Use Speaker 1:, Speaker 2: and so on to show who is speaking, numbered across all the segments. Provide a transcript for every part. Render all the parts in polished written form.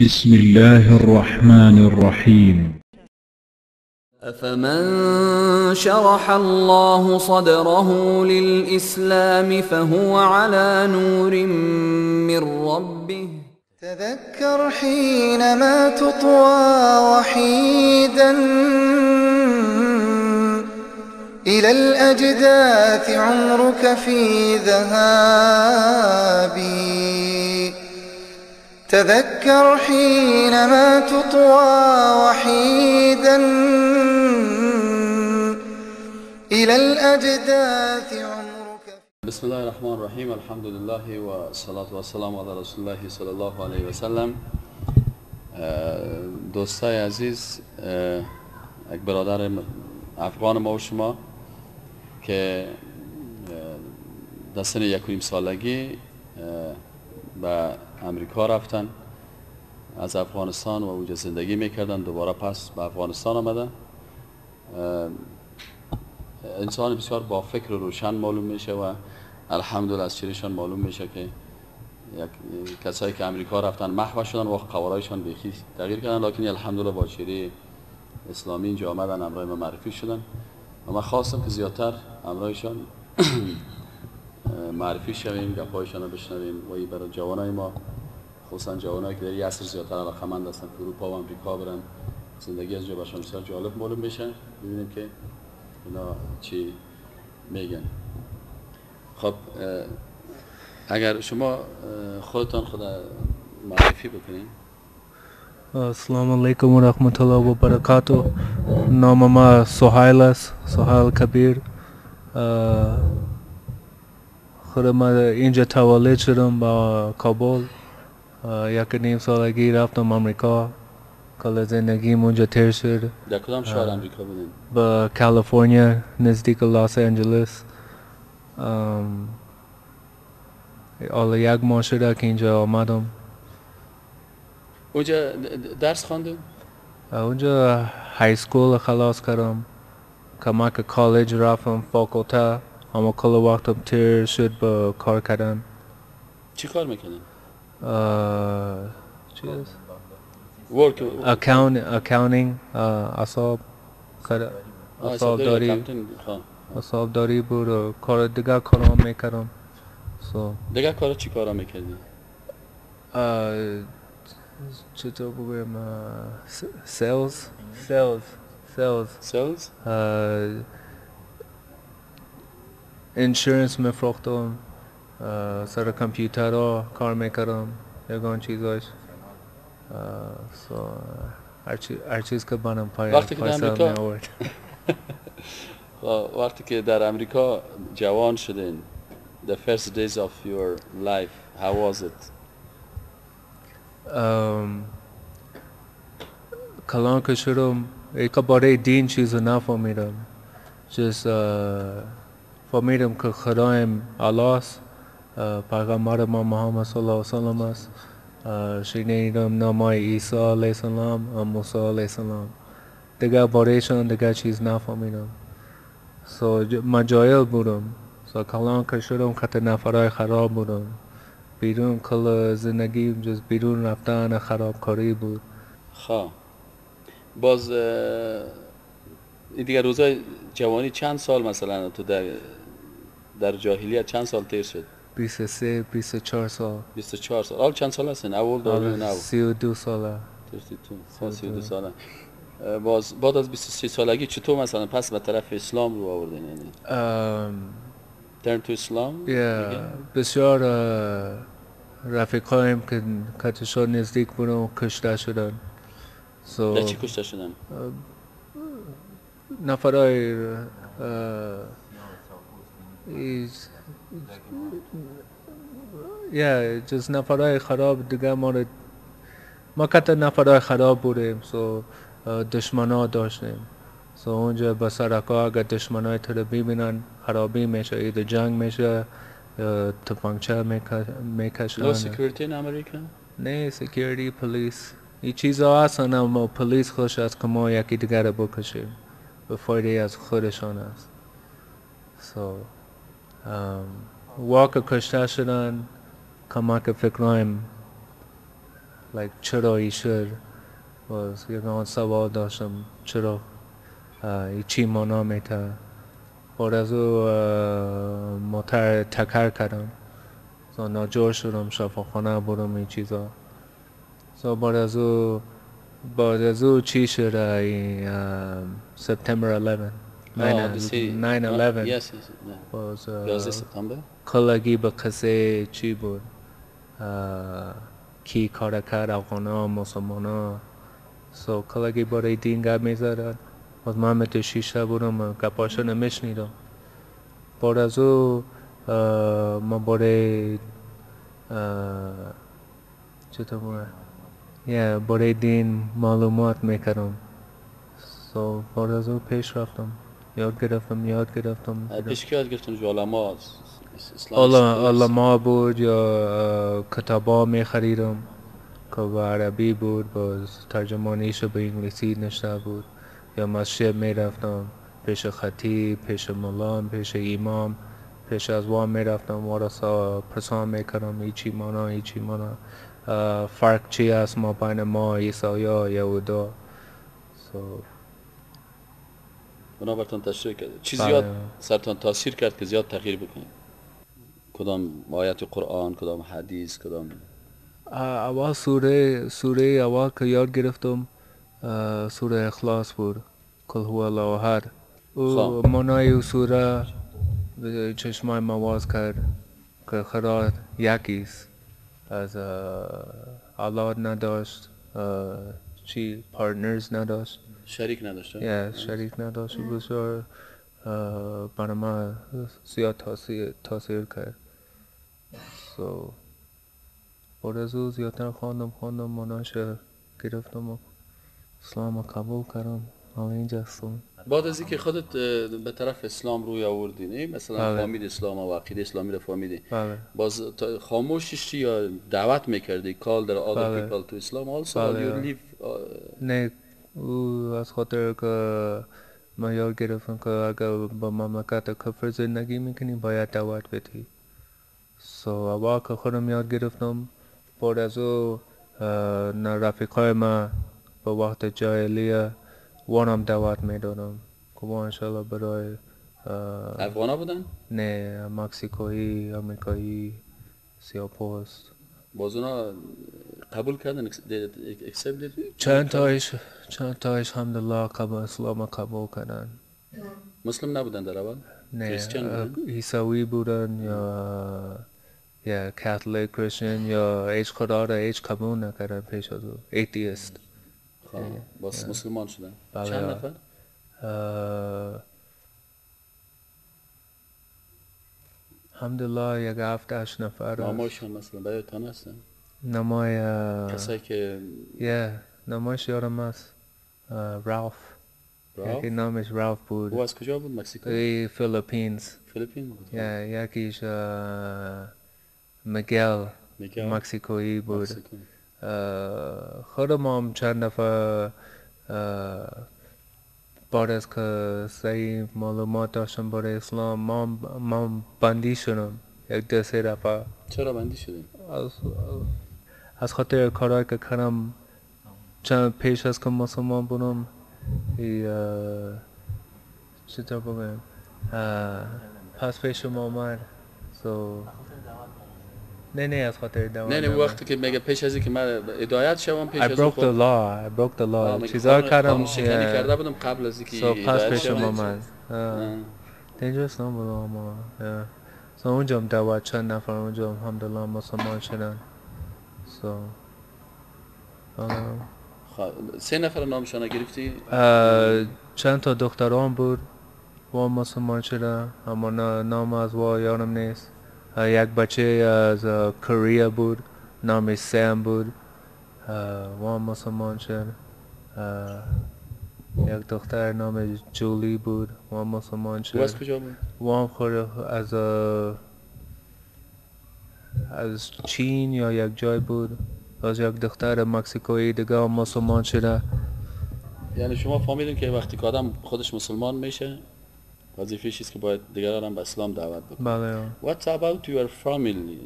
Speaker 1: بسم الله الرحمن الرحيم.
Speaker 2: أفمن شرح الله صدره للإسلام فهو على نور من ربه.
Speaker 3: تذكر حينما تطوى وحيدا إلى الأجداث عمرك في ذهابي. تذكر حينما تطوى وحيدا إلى الأجداث عمرك.
Speaker 4: بسم الله الرحمن الرحیم. الحمد لله و الصلاة و السلام علی رسول الله صلی الله علیه و سلم. دوستای عزیز، یک برادر افغان ما و شما که در سن 1.5 سالگی به امریکا رفتن، از افغانستان و اونجا زندگی میکردن، دوباره پس به افغانستان آمدن. انسان بسیار با فکر و روشن معلوم میشه و الحمدلله از چیرشان معلوم میشه که کسایی که امریکا رفتن محو شدن و قوارایشان بیخی تغییر کردن، لکن الحمدلله با چیره اسلامی اینجا آمدن، امرای ما معرفی شدن و من خواستم که زیادتر امرایشان معرفی شویم، گپایشان رو بشنویم و این برای جوانای ما، خصوصا جوانایی که در این عصر زیادتر علاقه‌مند هستن که اروپا و امریکا برن، زندگی از جا برشان بسیار جالب معلوم بشه، ببینیم که اینا چی میگن. خب اگر شما خودتان خود معرفی بکنین.
Speaker 5: السلام علیکم و رحمت الله و برکاته. نام ما سوهیل است، سوهیل کبیر. خود ما اینجا تولد شدم با کابل. 1.5 سالگی رفتم امریکا، کل زندگیم اونجا تیر شد.
Speaker 4: در کدام شهر امریکا بودین؟
Speaker 5: با کالیفرنیا نزدیک لس آنجلس. حالا 1 ماه شده که اینجا آمدم.
Speaker 4: اونجا درس خواندین؟
Speaker 5: اونجا های سکول خلاص کردم، کمک کالج رفتم، فاکولته، اما کل وقتم تیر شد با کار کردن.
Speaker 4: چی کار میکنین؟
Speaker 5: چی است؟ اکاونینگ، اصاب داری بود و کار دیگه کارام میکردم.
Speaker 4: دیگه کار چی کارا میکردی؟
Speaker 5: چطور بگویم؟ سیلز. انشورنس میفروختم، سر کامپیوتر ها کار میکردم، یگان چیزاش. هر چیز که بانم پایسال می آورد.
Speaker 4: وقتی که در امریکا جوان شدین، the first days of your life, how was it?
Speaker 5: کلان که شدم یک باره دین چیزو نفهمیدم، جز فهمیدم که خدایم الله است، پیغمبر ما محمد صلی الله علیه وسلم است. شنیدم نامای عیسی علیه السلام و موسی علیه السلام. دیگه بارهشان دیگه چیز نفهمیدم. من جاهل بودم. کلان که شدم خط نفرای خراب بودم. بیرون کل زندگی جز بیرون رفتن خرابکاری بود.
Speaker 4: خواه باز این دیگه روزای جوانی چند سال مثلا تو در جاهلیت چند سال تیر شد؟
Speaker 5: 23 24 سال.
Speaker 4: 24 سال. حال چند سال هستین؟ اول داری نه؟
Speaker 5: 32 ساله.
Speaker 4: 32 ساله. باز بعد از 23 سالگی چطور مثلا پس به طرف اسلام رو آوردین؟ یعنی turn to Islam؟
Speaker 5: بسیار رفیقایم که کتشان نزدیک بودن کشته شدن.
Speaker 4: در چی کشته شدن؟
Speaker 5: نفرای جز نفرای خراب دیگه ما کتا نفرای خراب بودیم، دشمنا داشتیم. اونجا با سرکا اگر دشمنای تو رو ببینن خرابی میشه، ایده جنگ میشه، تفنگچه میکشن.
Speaker 4: No security in America؟
Speaker 5: نه security، پلیس، این چیزا هستن، اما پلیس خوش است که ما یکی دیگر رو بکشیم، به فایده از خودشان است. واقع کشته شدن، کمک فکرایم like چرا این شعر باز یگان سوال داشتم چرا این چی معنا میده. بعد از او ما تکرار کردم ناجور شدم شفاخانه برم این چیزا. بعد از او چی شد این September 11 9/11
Speaker 4: yes
Speaker 5: باز
Speaker 4: 11 سپتامبر
Speaker 5: کلگی به قصه چی بود کی کار کرد افغانا مسلمانا کلگی برای دین گپ میزدن. باز من به تو شیشه بودم گپاشو نمیشنیدم. بعد از او ما برای چطور بود برای دین معلومات میکردم. بعد از او پیش رفتم یاد گرفتم
Speaker 4: پیش که یاد گرفتم جو
Speaker 5: علما بود یا کتابا میخریدم که به عربی بود باز ترجمانیشو به انگلیسی نشته بود. یا مسجد میرفتم پیش خطیب پیش ملان پیش امام پیش از وام میرفتم ورسا پرسان میکردم ای چی مانا فرق چی است ما بین ما عیسایا یهودا.
Speaker 4: بنابرتان تشریح کرد چی زیاد سرتان تاثیر کرد که زیاد تغییر بکنید؟ کدام آیت قرآن، کدام حدیث، کدام
Speaker 5: اول سوره اول که یاد گرفتم سوره اخلاص بود کل هو الله احد. او معنای او سوره به چشمای مواز کرد که خدا یکیست از اولاد نداشت چی پارتنرز نداشت
Speaker 4: شریک نداشت.
Speaker 5: شریک نداشت. بسیار برای من زیاد تاثیر کرد. بعد از او زیادتر خواندم معناش گرفتم و اسلام قبول کردم. حالا اینجا هستم.
Speaker 4: بعد از اینکه خودت به طرف اسلام روی آوردی نه مثلا فهمید اسلام و عقیده اسلامی رو فهمیدی باز خاموشش چی یا دعوت میکردی call در other people to Islam also or you leave
Speaker 5: نه او از خاطر که من یاد گرفتم که اگر با مملکت کفر زندگی میکنی باید دعوت بدی. اول که خودم یاد گرفتم بعد از او رفیقای من به وقت جاهلیه وانم دعوت میدادم که با انشالله برای
Speaker 4: افغانا بودن؟
Speaker 5: نه مکسیکویی امریکایی سیاه‌پوست.
Speaker 4: باز اونا قبول کردن accepted؟
Speaker 5: چند تایش الحمدلله اسلام قبول کردن.
Speaker 4: مسلم نبودن در اول؟
Speaker 5: نه عیسوی بودن یا کاتولیک کریستین یا هیچ خدا را هیچ قبول نکردن پیش از او ایتیست.
Speaker 4: باز مسلمان شدن.
Speaker 5: چند
Speaker 4: نفر؟
Speaker 5: الحمدلله یک 7-8 نفر.
Speaker 4: نامایشان مثلا برایتان هستن؟
Speaker 5: نمای
Speaker 4: کسایی که
Speaker 5: نمایش یارم است راف. یکی نامش راف بود.
Speaker 4: او از کجا بود؟ مکزیکو؟
Speaker 5: فیلیپینز
Speaker 4: بود.
Speaker 5: یکیش میگل مکزیکویی بود. خودم هم چند نفر بعد از که صحیح معلومات داشتم برای اسلام من بندی شدم 1-2-3 دفعه.
Speaker 4: چرا بندی شدیم؟
Speaker 5: از خاطر کارهایی که کردم چند پیش از که مسلمان بودم چطور بگم پس پیشم آمد نه از خاطر دعوت
Speaker 4: نه وقتی که میگه پیش از اینکه من هدایت شوم پیش از
Speaker 5: I broke the law چیزا کردم
Speaker 4: شکنی کرده بودم قبل از اینکه
Speaker 5: پس پیشم آمد dangerous نبود اما اونجا هم دعوت چند نفر اونجا هم الحمدلله مسلمان شدن.
Speaker 4: 3 نفر نامشان گرفتی؟
Speaker 5: چند تا دختران بود و مسلمان شدن اما نام از و یادم نیست. یک بچه از کره بود نامش سام بود و مسلمان شد. یک دختر نام جولی بود و مسلمان شد.
Speaker 4: و از کجا بود؟
Speaker 5: و خود از چین یا یک جای بود. از یک دختر مکزیکویی دیگه هم مسلمان شده.
Speaker 4: یعنی شما فهمیدین که وقتی که آدم خودش مسلمان میشه وظیفه‌ش است که باید دیگران هم به اسلام دعوت بکنه.
Speaker 5: بله.
Speaker 4: What about your family?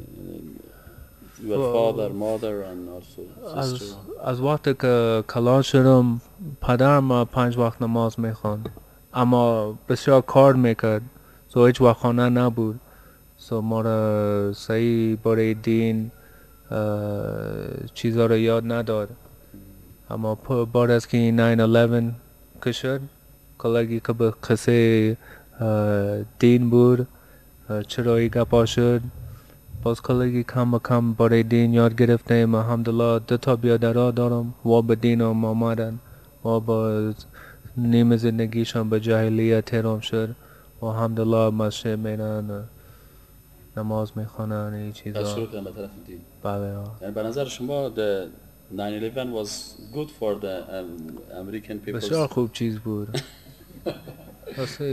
Speaker 4: your father, mother and also sister.
Speaker 5: از وقتی که کلان شدم پدرم 5 وقت نماز میخوند اما بسیار کار میکرد سو هیچ وقت خانه نبود سو ما را صحیح برای دین چیزا رو یاد نداد اما بعد از که 9/11 که شد کلگی که به قصه دین بود چرایی گپا شد باز کلگی کم با کم برای دین یاد گرفتیم الحمدلله 2 بیادرها دارم و به دین هم آمدن و با نیم زندگیشان به جاهلیت ترام شد و الحمدلله مسجد میرن نماز میخونن این چیزا
Speaker 4: تشویق کردن به طرف دین.
Speaker 5: بله
Speaker 4: یعنی به نظر شما the 9/11 was good for the American people.
Speaker 5: بسیار خوب چیز بود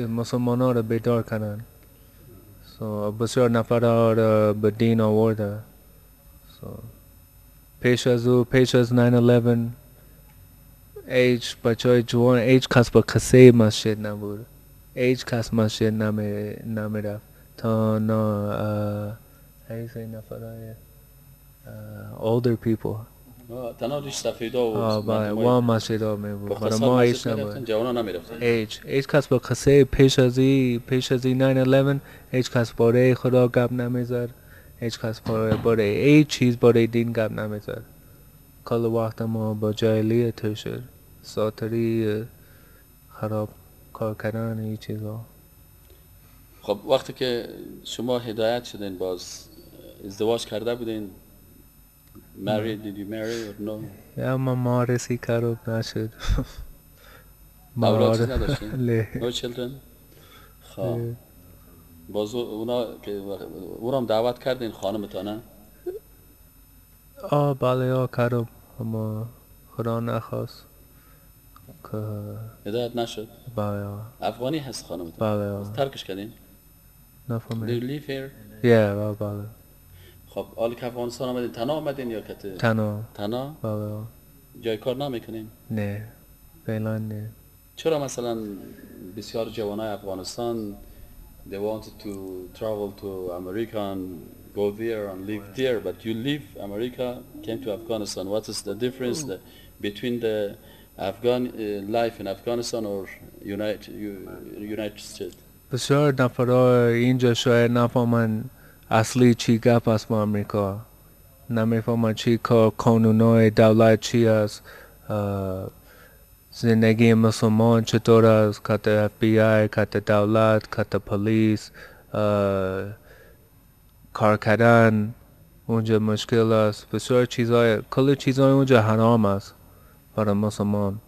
Speaker 5: مسلمان ها رو بیدار کنن بسیار نفر ها رو به دین آورده پیش از 9/11 بچه های جوان هیچ کس با قصه مسجد نبود هیچ کس مسجد نمی رفت تا نفر های older people
Speaker 4: تنها ریش سفیدا
Speaker 5: و مسجد ها می بود برای ما هیچ نبود
Speaker 4: جوان ها نمی رفتن
Speaker 5: هیچ کس با قصه پیش از 9/11 هیچ کس باره خدا گپ نمیزد هیچ کس باره هیچ چیز باره دین گپ نمیزد کل وقت ما با جاهلیت شد ساتری خراب کار کردن این چیزا
Speaker 4: خب وقتی که شما هدایت شدین باز ازدواج کرده بودین married did you marry or no
Speaker 5: یا ما مارسی کارو نشد
Speaker 4: اولاد چیز نداشتین no children خب باز اونا که اونم دعوت کردین خانمتانه
Speaker 5: بله کارو اما خدا نخواست که
Speaker 4: هدایت نشد
Speaker 5: بله
Speaker 4: افغانی هست خانمتان
Speaker 5: بله
Speaker 4: ترکش کردین
Speaker 5: نفهمید
Speaker 4: do you live here
Speaker 5: بله
Speaker 4: خب حالا که افغانستان آمدین تنها آمدین یا که تنها
Speaker 5: بله
Speaker 4: جای کار نمیکنین
Speaker 5: نه فعلا نه
Speaker 4: چرا مثلا بسیار جوانای افغانستان they wanted to travel to America and go there and live there but you leave America came to Afghanistan what is the difference between the Afghan life in Afghanistan or United States
Speaker 5: بسیار نفرها اینجا شاید نفهمن اصلی چی گپ است با امریکا نمیفهمن چی قانونای دولت چی است زندگی مسلمان چطور است کت FBI کت دولت کت پلیس کار کردن اونجا مشکل است بسیار چیزای کل چیزای اونجا حرام است برای مسلمان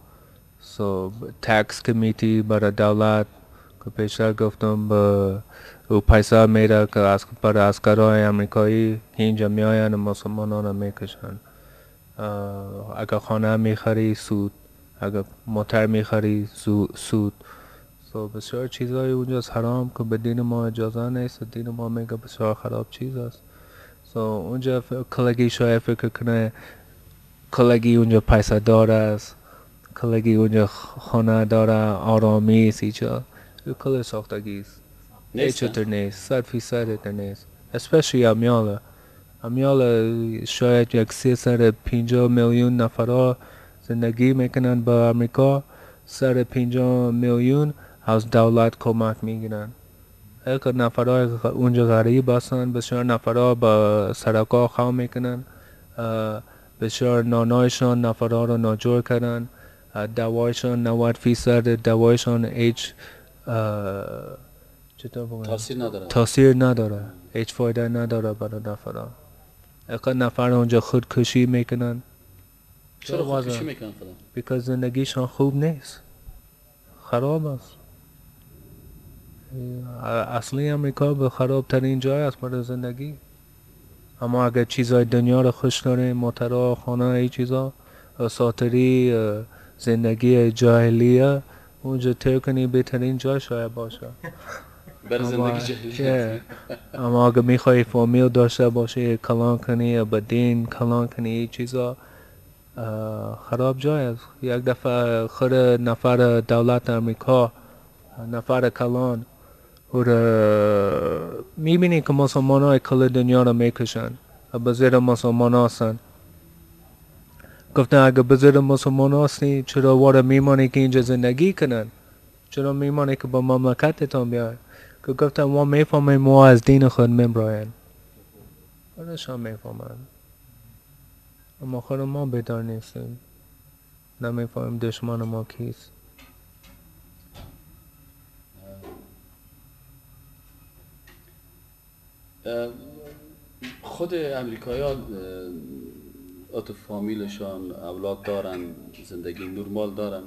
Speaker 5: تکس کمیتی برای دولت که پیشتر گفتم به او پیسه میره که برای عسکرهای امریکایی اینجا میاین مسلمانان رو میکشن اگر خانه میخری سود اگر موتر میخری سود بسیار چیزای اونجا حرام که به دین ما اجازه نیست دین ما میگه بسیار خراب چیز است اونجا کلگی شاید فکر کنه کلگی اونجا پیسه دار است کلگی اونجا خانه داره آرامی است اینجا کل ساختگی است چطور نیست 100% نیست especially امیال شاید 350 میلیون نفر زندگی میکنن با امریکا 150 میلیون از دولت کمک میگیرن یک نفرهای اونجا غریب هستن بسیار نفرها با سرکا خواه میکنن بسیار نانایشان نفرها رو ناجور کردن دوایشان 90% دوایشان هیچ تاثیر نداره هیچ فایده نداره برای نفرها یک نفر اونجا خودکشی میکنن
Speaker 4: چرا خودکشی میکنن فلان؟
Speaker 5: because زندگیشان خوب نیست خراب است اصلی امریکا به خراب ترین جای است برای زندگی اما اگر چیزای دنیا رو خوش داریم موترها خانه ای چیزا ساتری زندگی جاهلیه اونجا ترکنی بهترین جای شاید باشه
Speaker 4: برای زندگی جاهلیه
Speaker 5: اما اگر میخوای فامیل داشته باشه کلان کنی یا با دین کلان کنی ای چیزا خراب جای است یک دفعه خود نفر دولت امریکا نفر کلان و میبینی که مسلمان های کل دنیا رو میکشن به زیر مسلمان هستن. گفتن اگه به زیر مسلمان هستی چرا وارد میمانی که اینجا زندگی کنن؟ چرا میمانی که با مملکتتان بیاین؟ که گفتن ما میفهمیم ما از دین خود میبراین. خودشان میفهمن. اما خود ما بیدار نیستیم. نمیفهمیم دشمن ما کیست.
Speaker 4: خود امریکایی‌ها تو فامیلشان اولاد دارن، زندگی نرمال دارن؟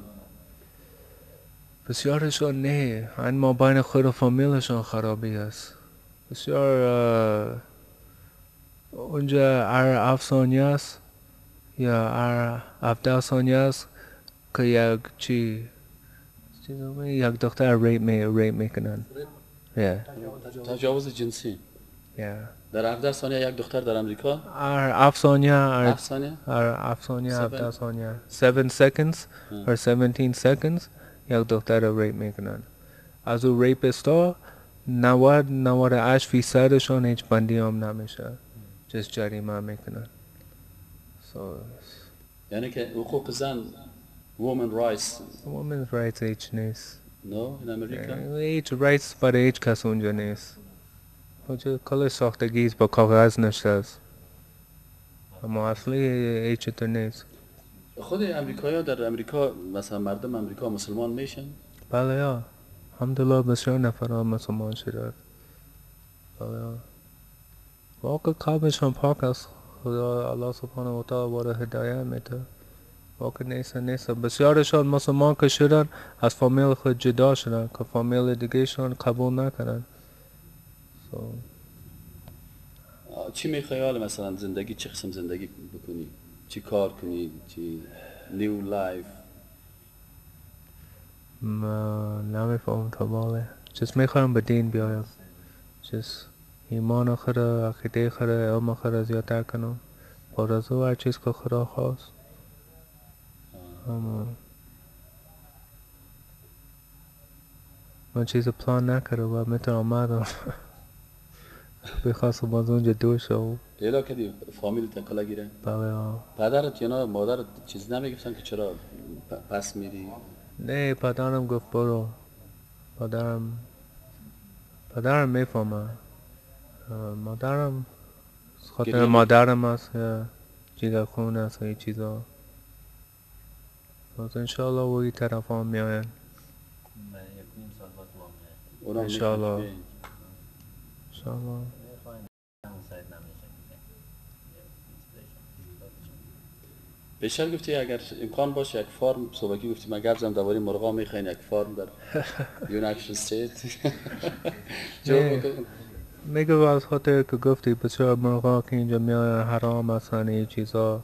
Speaker 5: بسیارشان نه، اما بین خود فامیلشان خرابی است. بسیار اونجا هر 7 ثانیه است یا هر 17 ثانیه است که یک دختر ریپ میکنن.
Speaker 4: تجاوز جنسی. در 17 ثانیه یک دختر در امریکا؟
Speaker 5: هر 7 ثانیه، هر
Speaker 4: 7 ثانیه؟
Speaker 5: هر 7 ثانیه، 17 ثانیه. 7 seconds or 17 seconds یک دختر ریپ میکنن. از او ریپستا 98% هیچ بندی هم نمیشه. جز جریمه میکنن.
Speaker 4: یعنی که حقوق زن
Speaker 5: women's rights هیچ نیست.
Speaker 4: No in America?
Speaker 5: هیچ rights برای هیچ کس اونجا نیست. کل ساختگی با کاغذ نشته است. اما اصلی هیچ تو نیست.
Speaker 4: خود امریکایی‌ها در امریکا مثلا مردم امریکا مسلمان میشن؟
Speaker 5: بله یا الحمدلله بسیار نفرها مسلمان شدند. بله یا واقع قلبشان پاک است. خدا الله سبحانه و تعالی وارد هدایت میده. واقع نیست بسیارشان مسلمان که شدن از فامیل خود جدا شدن که فامیل دیگه شان قبول نکنن.
Speaker 4: چی میخوای مثلا زندگی چه قسم زندگی بکنی؟ چی کار کنی؟ چی نیو لایف؟
Speaker 5: نمیفهم تا باله. چیز میخوایم به دین بیایم. چیز ایمان خدا، عقیده خدا، علم خدا زیادتر کنم. پارازو هر چیز که خدا خواست. من چیز پلان نکرده و میتونم آمدم. بخواستم باز اونجا دور شو.
Speaker 4: دیلا کدی فامیل تکلا گیره؟
Speaker 5: بله
Speaker 4: پدرت یا مادرت چیز نمیگفتن که چرا پس میری؟
Speaker 5: نه پدرم گفت برو. پدرم میفهمه. مادرم خاطر مادرم است یا جیگر خون است یا چیزا. از انشاءالله وی طرف هم میاین. انشاءالله.
Speaker 4: بیشتر گفتی اگر امکان باشه یک فارم صبحی گفتی من گپ زدم درباره مرغا میخواین یک فارم در یونایتد استیت
Speaker 5: میگه از خاطر که گفتی بسیار مرغا که اینجا میاین حرام هستن این چیزا.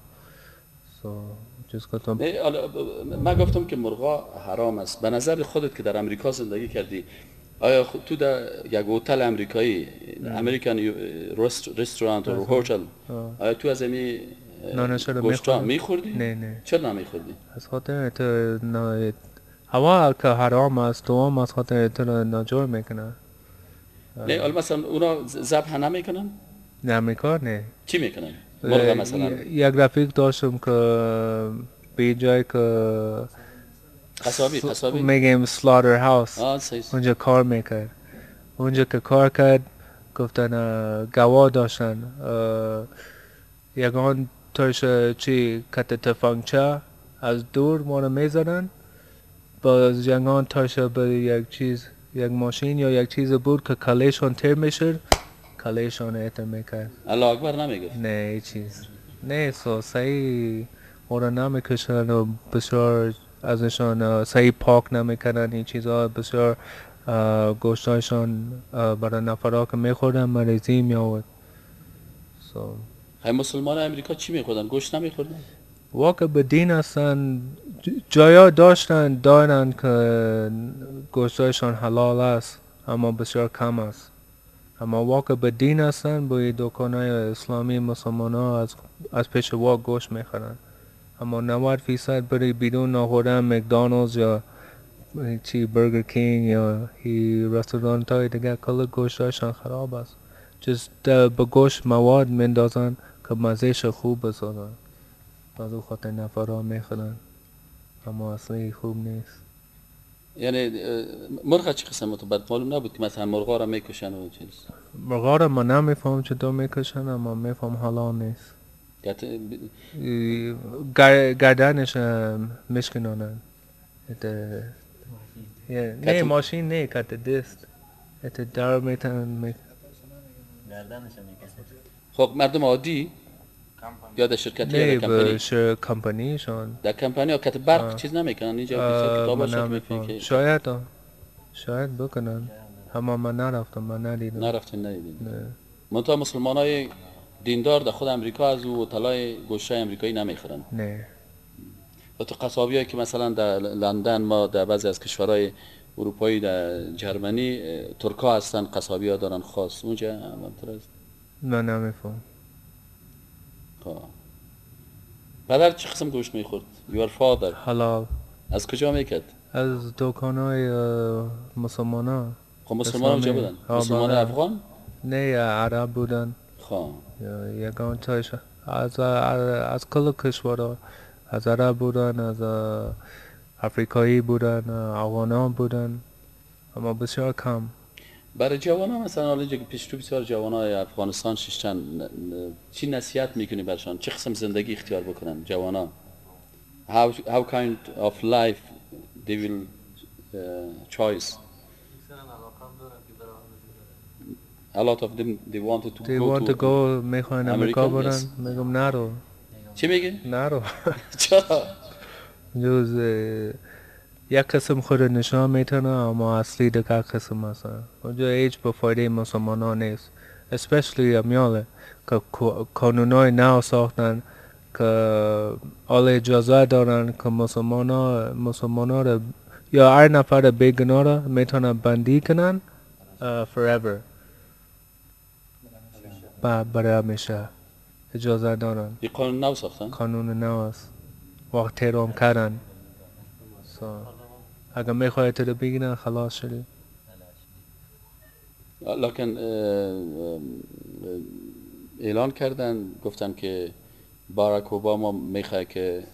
Speaker 4: من گفتم که مرغا حرام است. به نظر خودت که در امریکا زندگی کردی آیا تو در یک هتل امریکایی امریکن رستوران و هتل آیا تو از امی گوشتا میخوردی؟
Speaker 5: نه
Speaker 4: چرا نمیخوردی؟
Speaker 5: از خاطر هوا که حرام است تو هم از خاطر تو ناجور میکنن.
Speaker 4: نه حالا مثلا اونا ذبح نمیکنن؟
Speaker 5: نه امریکا نه.
Speaker 4: چی میکنن؟ مرغ مثلا
Speaker 5: یک رفیق داشتم که به جای که
Speaker 4: قصابی
Speaker 5: میگیم سلاتر هاوس اونجا کار میکرد. اونجا که کار کرد گفتن گواه داشتن یگان توش چی کت تفنگچه از دور ما رو میزدن باز یگان توش به یک چیز یک ماشین یا یک چیز بود که کلیشان تیر میشد کلیشان ایتر میکرد.
Speaker 4: الله اکبر نمیگفت؟
Speaker 5: نه هیچ چیز نه صحیح ما رو نمیکشن و بسیار ازشان صحیح پاک نمیکنن. این چیزها بسیار گوشتایشان برای نفرها که میخوردن مریضی میآورد.
Speaker 4: مسلمان امریکا چی میخوردن؟ گوشت نمیخوردن؟
Speaker 5: واقع به دین هستن جایا دارن که گوشتایشان حلال است اما بسیار کم است. اما واقع به دین هستن با دکانهای اسلامی مسلمان ها از پیش واقع گوشت میخورن. اما 90% برای بیرون نخوردن مکدونالدز یا چی برگر کینگ یا رستورانت های دیگه کل گوشتایشان خراب است. just به گوش مواد میندازن که مزهش خوب بسازن، از او خاطر نفرها میخورن اما اصلی خوب نیست.
Speaker 4: یعنی مرغ چه قسم تو بعد معلوم نبود که مثلا مرغا را میکشن و چیز؟
Speaker 5: مرغا را من نمیفهم چطور میکشن اما میفهم حلال نیست. گردنش میشکنانن. نه ماشین نه کت دست در میتونن
Speaker 6: گردنش میکشن.
Speaker 4: خب مردم عادی یا در شرکتی یا در کمپانی؟
Speaker 5: نه کمپانیشان.
Speaker 4: در کمپانی ها کت برق چیز نمیکنن اینجا کتاباش
Speaker 5: نمیفهم. شاید بکنن اما من نرفتم من ندیدم.
Speaker 4: نرفتین ندیدین؟ منتها مسلمان های دیندار در خود امریکا از او طلای گوشه امریکایی نمیخورن؟
Speaker 5: نه.
Speaker 4: و تو قصابی هایی که مثلا در لندن ما در بعضی از کشورهای اروپایی در جرمنی ترکا هستن قصابی ها دارن خاص اونجا همانطور است؟
Speaker 5: من نمیفهم.
Speaker 4: پدر چه قسم گوشت میخورد؟ Your father
Speaker 5: حلال.
Speaker 4: از کجا میکرد؟
Speaker 5: از دکانهای مسلمان ها.
Speaker 4: خب مسلمان اونجا بودن؟ مسلمان افغان؟
Speaker 5: نه عرب بودن.
Speaker 4: خب
Speaker 5: یکان تایش از کل کشورها، از عرب بودن، از افریقایی بودن، افغانان بودن اما بسیار کم.
Speaker 4: برای جوان ها مثلا حالا اینجا که پیش رو بسیار جوان های افغانستان ششتن چی نصیحت میکنی برشان؟ چه قسم زندگی اختیار بکنن جوان ها؟ How kind of life they will choice? A lot of them they want to go
Speaker 5: میخواین امریکا برن. میگم نرو.
Speaker 4: چی میگه؟
Speaker 5: نرو.
Speaker 4: چرا؟
Speaker 5: جز یک قسم خود نشان میتونه اما اصلی دیگر قسم هستن. اونجا هیچ به فایده مسلمان ها نیست. Especially امیاله که قانونای نو ساختن که آل اجازه دارن که مسلمان ها را یا هر نفر بیگناه را میتونه بندی کنن forever. برای همیشه اجازه دارن.
Speaker 4: این قانون نو ساختن؟
Speaker 5: قانون نو است. وقت تیرام کردن. اگر میخوای تو رو بگیرن خلاص شدی.
Speaker 4: لکن اعلان کردن گفتن که باراک اوباما میخواد که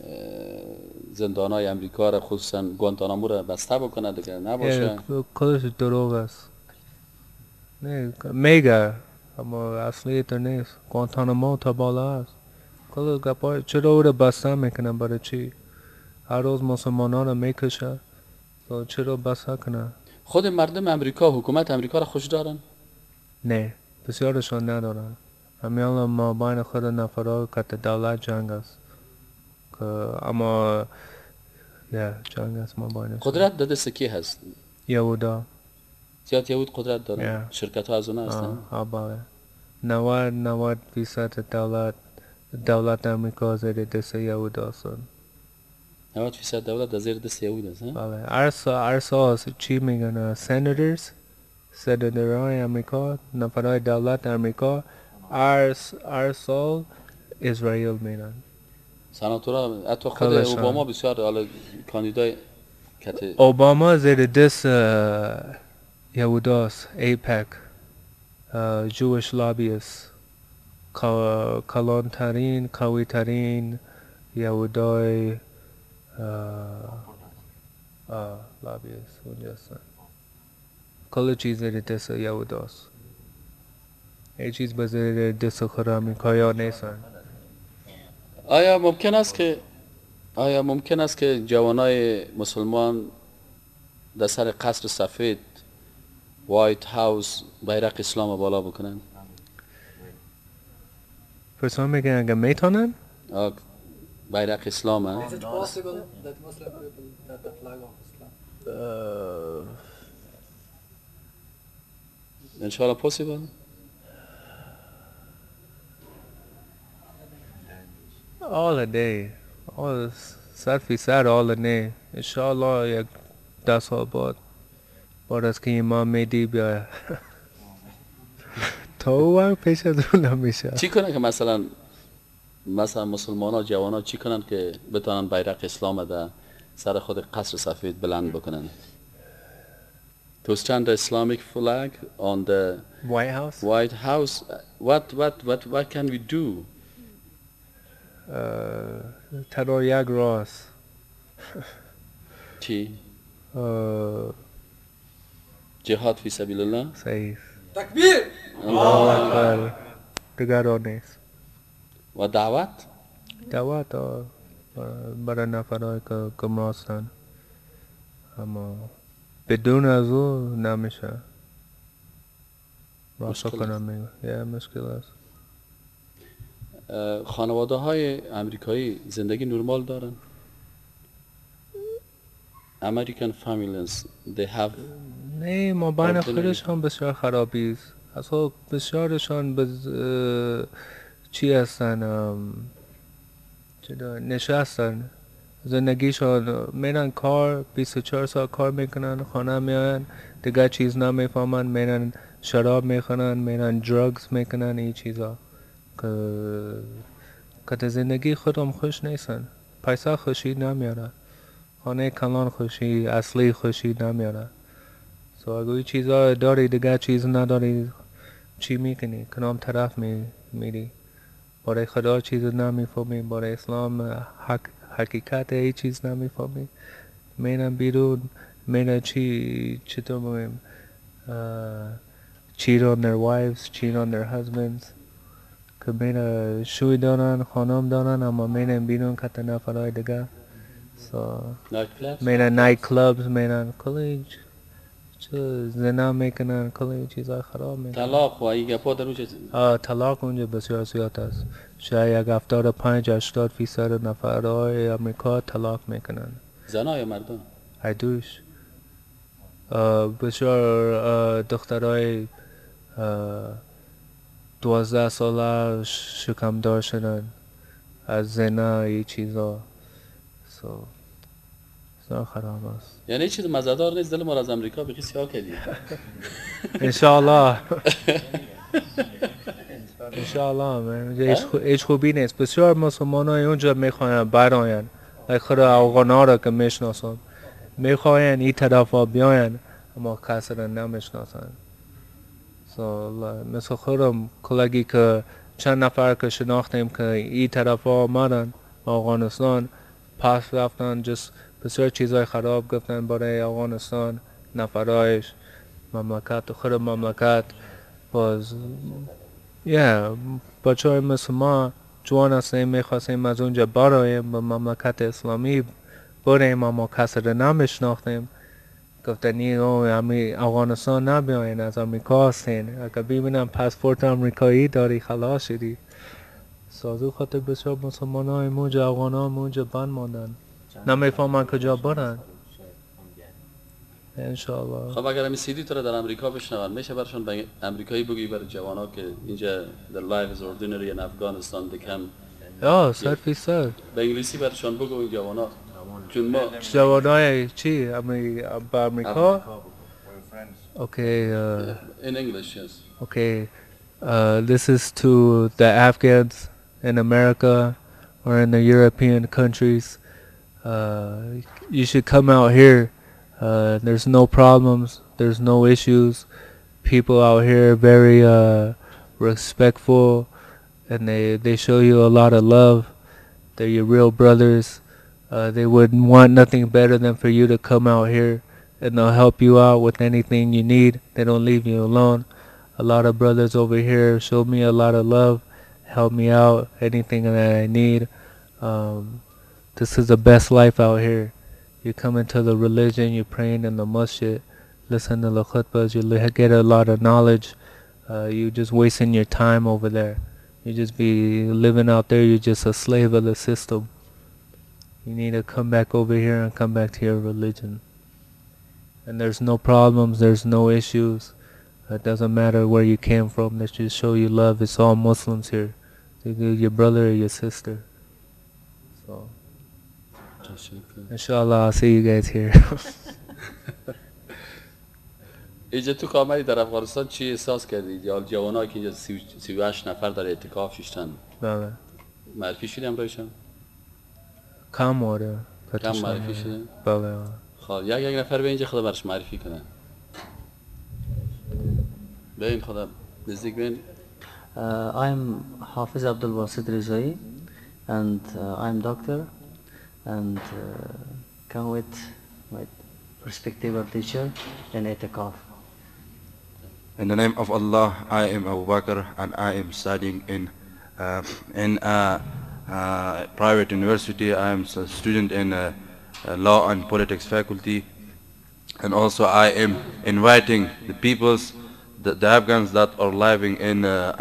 Speaker 4: زندانهای امریکا را خصوصا گوانتانامو را بسته بکنه دیگه نباشه.
Speaker 5: کلش دروغ است. نه میگه اما اصلی تو نیست. گوانتانامو تا بالا است. کل گپای چرا او را بسته میکنن؟ برای چی؟ هر روز مسلمانان را میکشه تو چرا بسته کنه؟
Speaker 4: خود مردم امریکا حکومت امریکا را خوش دارن؟
Speaker 5: نه بسیارشان ندارن. همیان ما بین خود نفرها که دولت جنگ است که اما جنگ است ما بینشان.
Speaker 4: قدرت در دست کی هست؟
Speaker 5: یهودا.
Speaker 4: زیاد یهود قدرت دارن؟ شرکت ها از اون هستن؟
Speaker 5: بله. 90% دولت امریکا زیر دست یهودا هستن.
Speaker 4: 90% دولت در زیر دست یهود است؟
Speaker 5: بله. ارسال چی میگن؟ سناتورهای امریکا، نفرهای دولت امریکا ارسال اسرائیل میرن.
Speaker 4: سناتورها حتی خود اوباما بسیار حالا کاندیدای
Speaker 5: اوباما زیر دست یهوداست. ایپک جویش لابیست کلانترین قوی ترین یهودای لابیست اونجا هستن. کل چیز زیر دست یهوداست. هیچ چیز به زیر دست خود امریکایی نیستن.
Speaker 4: آیا ممکن است که جوانای مسلمان در سر قصر سفید وایت هاوس بیرق اسلام بالا بکنن؟
Speaker 5: پرسان میگن اگر میتونن؟
Speaker 4: بیرق اسلام
Speaker 7: Is it possible that Muslim people that the flag of Islam?
Speaker 4: Inshallah possible.
Speaker 5: All a day. All a day. Inshallah یک 10 سال بعد از که امام مهدی بیاید تا اون وقت پیش از اون نمیشه.
Speaker 4: چی کنن که مثلا مسلمان ها جوان ها چی کنن که بتونن بیرق اسلام در سر خود قصر سفید بلند بکنن؟ to stand the Islamic flag on the
Speaker 5: White House.
Speaker 4: White House. What can we do?
Speaker 5: تنها یک راست.
Speaker 4: چی؟ جهاد فی سبیل الله.
Speaker 5: صحیح.
Speaker 7: تکبیر.
Speaker 5: الله اکبر. دیگر راه نیست.
Speaker 4: و دعوت
Speaker 5: برای نفرهایی که گمراه هستند، اما بدون از او نمیشه. راست کنم میگم یه مشکل است.
Speaker 4: خانواده های امریکایی زندگی نرمال دارن. American families they have
Speaker 5: نه، ما بین خودشان بسیار خرابی است. اصلا بسیارشان چی هستن، نشستن زندگیشان، میرن کار 24 ساعت کار میکنن، خانه میان دیگه چیز نمیفهمن، میرن شراب میخورن، میرن درگز میکنن، این چیزا که زندگی خودم خوش نیستن. پیسه خوشی نمیاره، خانه کلان خوشی، اصلی خوشی نمیاره. سو اگه این چیزا داری دیگه چیز نداری چی میکنی؟ کنام طرف میری؟ برای خدا چیز نمیفهمی، برای اسلام حقیقت ای چیز نمیفهمی. میرن بیرون، میرن چطور بگیم، cheat on their wives, cheat on their husbands. که میرن شوی دارن، خانم دارن، اما میرن بیرون که نفرهای دیگه. میرن نایت کلابز، میرن کلیج زنا میکنن، کلی چیزای خراب میکنن.
Speaker 4: طلاق و این گپا در اونجا
Speaker 5: طلاق اونجا بسیار زیاد است. شاید 75-80% نفرهای امریکا طلاق میکنن.
Speaker 4: زنا یا مردان؟
Speaker 5: هر دوش. بسیار دخترای 12 ساله شکمدار شدن از زنا این چیزا. بسیار خراب است.
Speaker 4: یعنی چیز مزدار نیست دل ما از امریکا بگی سیاه کردی.
Speaker 5: انشاءالله. انشاءالله هیچ خوبی نیست. بسیار مسلمان های اونجا میخواین براین، خود افغان ها را که میشناسن میخواین این طرف ها بیاین، اما کسی را نمیشناسن. مثل خودم کلگی که چند نفر که شناختیم که این طرف ها آمدن افغانستان، پس رفتن بسیار چیزای خراب گفتن برای افغانستان، نفرایش، مملکت، خود مملکت. باز بچه های مثل ما جوان هستیم، میخواستیم از اونجا برایم به مملکت اسلامی بریم، اما کسی رو نمیشناختیم. گفتن افغانستان نبیاین، از امریکا هستین، اگر ببینم پاسپورت امریکایی داری خلاص شدی. سازو خاطر بسیار مسلمان های اونجا، افغان ها اونجا بند ماندن، نمیفهمن کجا برن. انشاءالله.
Speaker 4: خب اگر همی سیدی تو را در امریکا بشنون، میشه برشان به امریکایی بگی برای جوان که اینجا the life is ordinary in Afghanistan they can
Speaker 5: 100%.
Speaker 4: به انگلیسی برشان بگو این جوان ها، چون ما
Speaker 5: جوان های چی؟ با امریکا؟ Okay.
Speaker 4: in English, yes.
Speaker 5: Okay. This is to the Afghans in America or in the European countries. You should come out here. There's no problems. There's no issues. People out here are very respectful, and they show you a lot of love. They're your real brothers. They wouldn't want nothing better than for you to come out here, and they'll help you out with anything you need. They don't leave you alone. A lot of brothers over here show me a lot of love, help me out, anything that I need. This is the best life out here. You come into the religion, you're praying in the masjid, listen to the khutbahs, you get a lot of knowledge. You just wasting your time over there. You just be living out there, you're just a slave of the system. You need to come back over here and come back to your religion. And there's no problems, there's no issues. It doesn't matter where you came from, they just show you love. It's all Muslims here. They're your brother or your sister. So, inshallah, I'll see you guys here.
Speaker 4: اینجا تو که آمدی در افغانستان چی احساس کردید؟ یا جوانایی که اینجا 38 نفر در اعتکاف شدن،
Speaker 5: بله.
Speaker 4: معرفی شدی همراهشان؟
Speaker 5: کم آره.
Speaker 4: کم معرفی شدن؟
Speaker 5: بله.
Speaker 4: خب یک نفر به اینجا خدا برش معرفی کنه. بین خدا نزدیک بین.
Speaker 6: I'm Hafiz Abdul Basit Rizai, and I'm doctor, and come with my respectable teacher in Itikaf.
Speaker 8: In the name of Allah, I am Abu Bakr, and I am studying in a private university. I am a student in law and politics faculty, and also I am inviting the peoples, the Afghans that are living in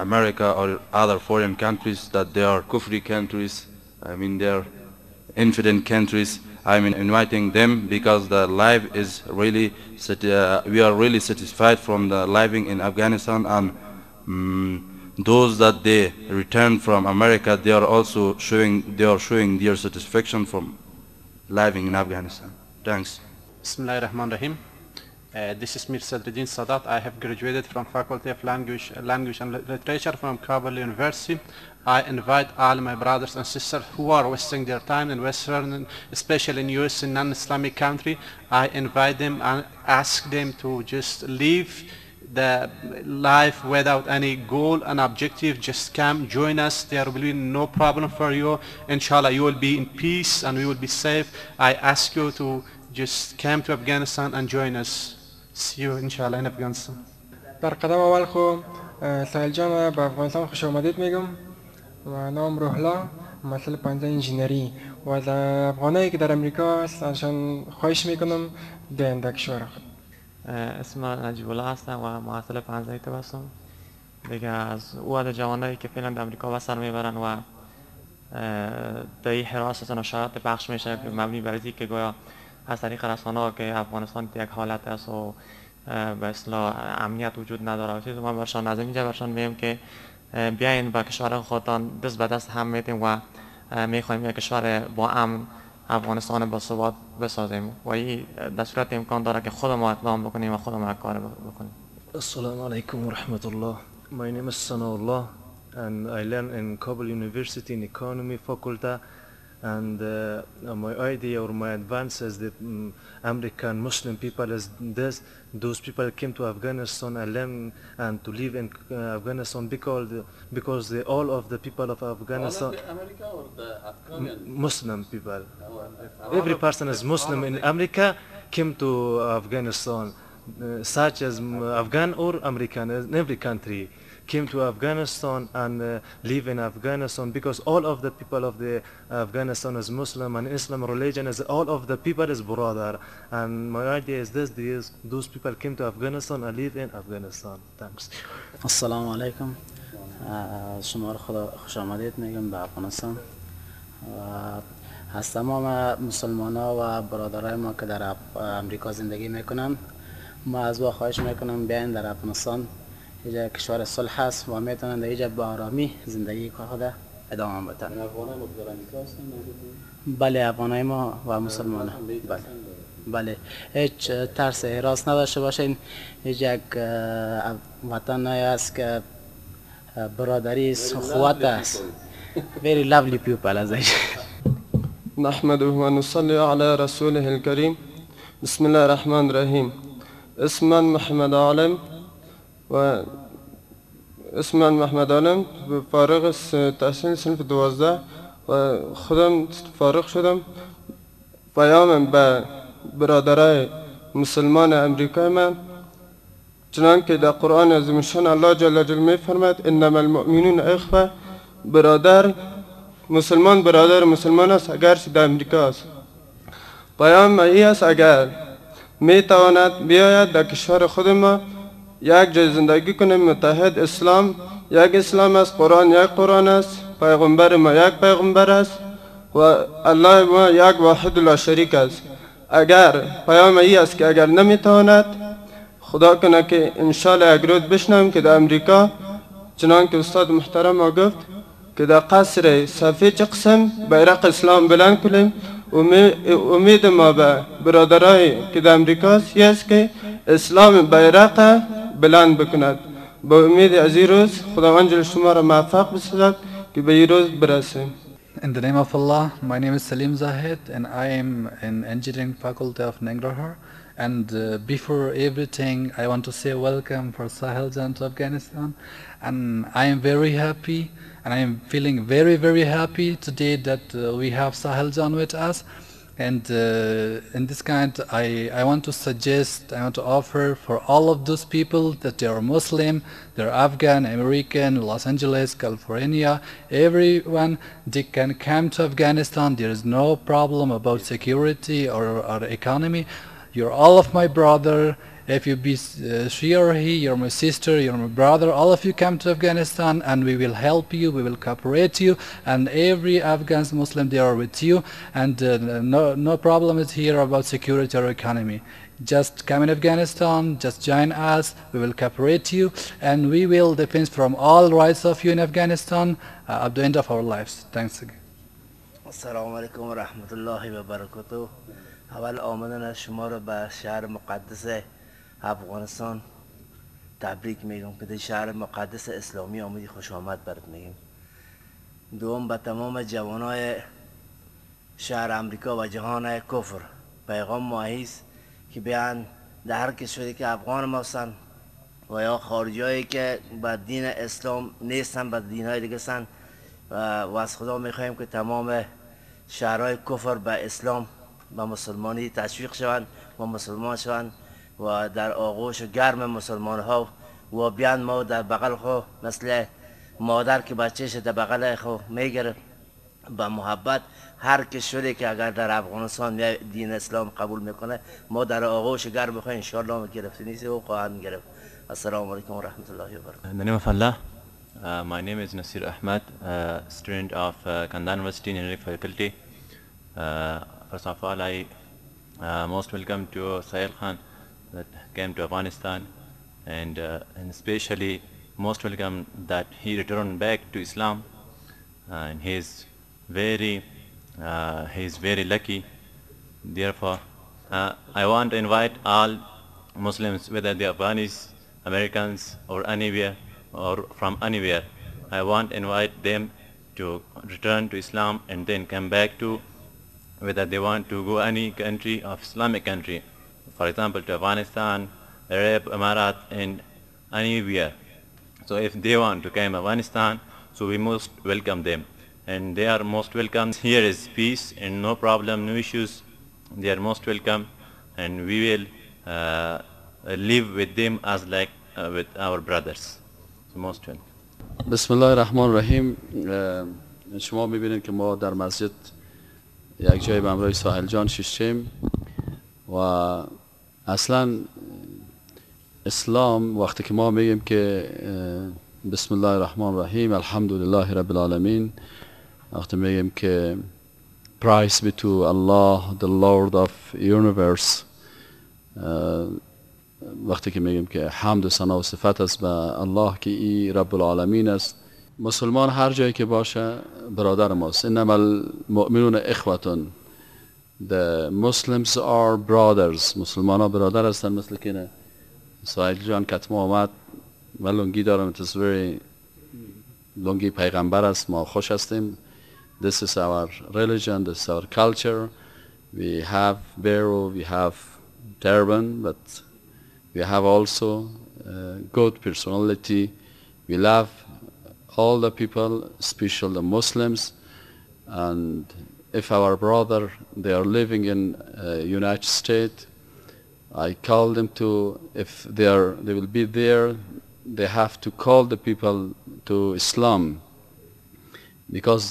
Speaker 8: America or other foreign countries, that they are Kufri countries, I mean they are infidel countries. I'm inviting them because the life is really, we are really satisfied from the living in Afghanistan, and those that they return from America, they are also showing their satisfaction from living in Afghanistan. Thanks.
Speaker 9: Bismillahirrahmanirrahim. This is Mir Sadruddin Sadat. I have graduated from Faculty of Language and Literature from Kabul University. I invite all my brothers and sisters who are wasting their time in Western, especially in US and non-Islamic country. I invite them and ask them to just live the life without any goal and objective. Just come, join us. There will be no problem for you. Inshallah, you will be in peace and we will be safe. I ask you to just come to Afghanistan and join us. See you inshallah in Afghanistan.
Speaker 10: در قدم اول خو سهیل جان به افغانستان خوش آمدید میگم و نام روحلا مسئله پنجه انجینری و از افغانایی که در امریکا هست ازشان خواهش میکنم بیاین در کشور خود.
Speaker 11: اسم نجیب الله هستم و محصل پنجه طب هستم دیگه. از او از جوانایی که فعلا در امریکا به سر میبرن و در این حراست و نشایط پخش میشه مبنی بر اینکه که گویا از طریق رسانه‌ها که افغانستان یک حالت است و به اصطلاح امنیت وجود نداره و چیزی، ما برشان از اینجا برشان میگیم که بیاین با کشور خودتان دست به دست هم میتیم و میخوایم یک کشور با امن افغانستان با ثبات بسازیم و این در صورت امکان داره که خود ما اقدام بکنیم و خود ما کار بکنیم.
Speaker 12: Assalamu alaikum wa rahmatullah. My name is Sanaullah and I learn in Kabul University in Economy Faculty. And my idea or my advance is that American Muslim people is this. Those people came to Afghanistan and learn and to live in Afghanistan because all of the people of Afghanistan,
Speaker 4: all of America or the Afghan
Speaker 12: Muslim people, every person is Muslim in America came to Afghanistan, such as Afghan or American in every country. Came to Afghanistan and live in Afghanistan because all of the people of the Afghanistan is Muslim and Islam religion is all of the people is brother. And my idea is this: those people came to Afghanistan and live in Afghanistan. Thanks.
Speaker 6: Assalamu alaikum. شما رو خدا خوش آمدید میگم به افغانستان. از تمام مسلمان ها و برادرای ما که در امریکا زندگی میکنن، ما از او خواهش میکنم بیاین در افغانستان. اینجا کشور صلح است و میتونن در اینجا به آرامی زندگی خود ادامه بدن.
Speaker 4: افغانای ما در امریکا هستن؟
Speaker 6: بله، افغانای ما و مسلمان ها. بله، هیچ ترس حراس نداشته باشین. اینجا یک وطن است که برادری است، اخوت است. Very lovely people از اینجا.
Speaker 10: نحمده و نصلی علی رسوله الکریم. بسم الله الرحمن الرحیم. اسم محمد عالم و اسم محمد عالم فارغ تحصیل صنف 12 و خودم فارغ شدم. پیامم به برادرای مسلمان امریکای من چنانکه در قرآن عظیم‌الشان الله جل جلاله می‌فرماید انما المؤمنون اخوه، برادر مسلمان است اگرچه در امریکا است. پیام ای است اگر میتواند بیاید در کشور خود ما یک جای زندگی کنیم متحد اسلام یک اسلام است، قرآن یک قرآن است، پیغمبر ما یک پیغمبر است و الله ما یک واحد لا شریک است. اگر پیام ای است که اگر نمیتواند، خدا کنه که انشالله یک روز بشنویم که در امریکا چنان که استاد محترم ما گفت که در قصر سفید قسم بیرق اسلام بلند کنیم. امید ما به برادرای که در امریکا است که اسلام بیرق بلند بکند. با امید از این روز خداوند جل شما را موفق بسازد که به این روز برسیم.
Speaker 7: In the name of Allah, my name is Salim Zahid and I am in engineering faculty of Nangarhar And before everything, I want to say welcome for Sohail Jan to Afghanistan. And I am very happy, and I am feeling very, very happy today that we have Sohail Jan with us. And in this kind, I want to suggest, I want to offer for all of those people that they are Muslim, they're Afghan, American, Los Angeles, California, everyone, they can come to Afghanistan. There is no problem about security or economy. You're all of my brother. If you be she or he, you're my sister, you're my brother, all of you come to Afghanistan and we will help you, we will cooperate you, and every Afghan Muslim, they are with you, and no problem is here about security or economy. Just come in Afghanistan, just join us, we will cooperate you, and we will defend from all rights of you in Afghanistan at the end of our lives. Thanks again.
Speaker 13: السلام علیکم و رحمت الله و برکاته. اول آمدن از شما رو به شهر مقدس افغانستان تبریک میگم که در شهر مقدس اسلامی آمدی، خوش آمد برات میگم. دوم به تمام جوانای شهر امریکا و جهان کفر پیغام ماهی است که بیان در هر کشوری که افغان ما هستند و یا خارجایی که به دین اسلام نیستن، به دینهای دیگه هستند، و از خدا میخواهیم که تمام شهرهای کفر به اسلام و مسلمانی تشویق شوند و مسلمان شوند و در آغوش گرم مسلمان ها و بیان ما در بغل خو مثل مادر که بچهش در بغل خو میگرد با محبت. هر کشوری که اگر در افغانستان دین اسلام قبول میکنه ما در آغوش گرم خو انشاءالله گرفته نیست و خواهند گرفت. السلام علیکم و رحمت الله و برکاته.
Speaker 14: In the name of Allah, my name is Nasir Ahmad, student of Kandahar University Engineering Faculty. First of all, I most welcome to Sohail Khan that came to Afghanistan, and especially most welcome that he returned back to Islam, and he is very lucky. Therefore, I want to invite all Muslims, whether they are Afghanis, Americans, or anywhere or from anywhere. I want to invite them to return to Islam and then come back to whether they want to go any country of Islamic country, for example to Afghanistan, Arab Emirat, and anywhere. So if they want to come to Afghanistan, so we must welcome them, and they are most welcome. Here is peace and no problem, no issues. They are most welcome, and we will live with them as like with our brothers. So most welcome.
Speaker 4: بسم الله الرحمن الرحیم. شما میبینید که ما در مسجد یک جای به همراه ساحل جان شیشتیم و اصلا اسلام وقتی که ما میگیم که بسم الله الرحمن الرحیم الحمدلله رب العالمین، وقتی میگیم که praise be to Allah the Lord of universe، وقتی که میگیم که حمد و ثنا و صفت است به الله که ای رب العالمین است، مسلمان هر جایی که باشه برادر ماست. انما المؤمنون اخوتون. The Muslims are brothers. مسلمان ها برادر هستن. مثل که ساحل جان کتما آمد و لنگی دارم. It is very لنگی پیغمبر است. ما خوش هستیم. This is our religion, this is our culture. We have barrow, we have turban, but we have also good personality. We love all the people, especially the Muslims. And if our brother, they are living in United States, I call them to, if they will be there, they have to call the people to Islam, because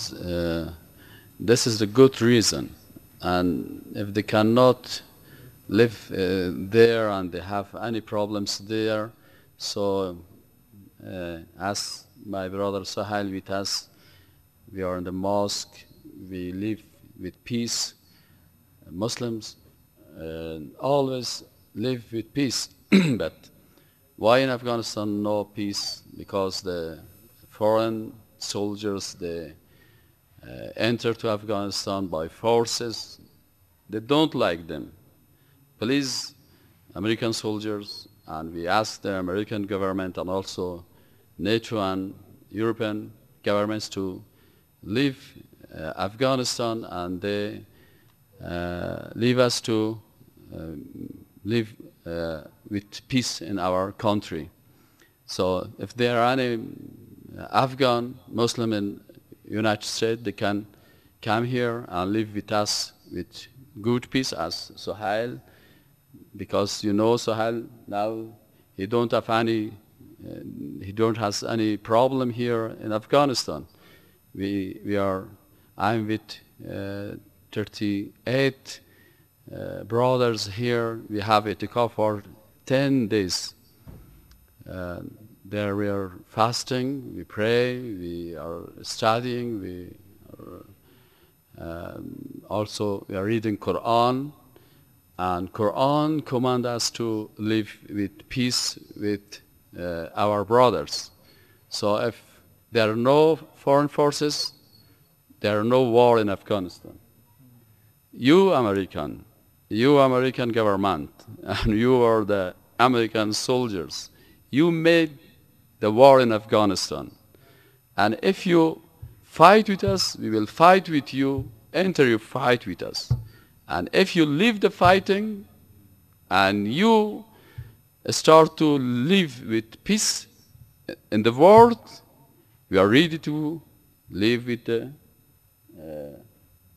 Speaker 4: this is the good reason. And if they cannot live there and they have any problems there, so as my brother Sohail with us, we are in the mosque, we live with peace. Muslims always live with peace. But why in Afghanistan no peace? Because the foreign soldiers, they enter to Afghanistan by forces. They don't like them. Please, American soldiers, and we ask the American government and also NATO and European governments to leave Afghanistan, and they leave us to live with peace in our country. So if there are any Afghan Muslim in United States, they can come here and live with us with good peace as Sohail, because you know Sohail now he don't have any problem here in Afghanistan. I'm with 38 brothers here. We have itikaf for 10 days. There we are fasting, we pray, we are studying, we are also we are reading Quran, and Quran commands us to live with peace with our brothers. So if there are no foreign forces, there are no war in Afghanistan. You American government, and you are the American soldiers, you made the war in Afghanistan. And if you fight with us, we will fight with you, enter you fight with us. And if you leave the fighting and you start to live with peace in the world, we are ready to live with the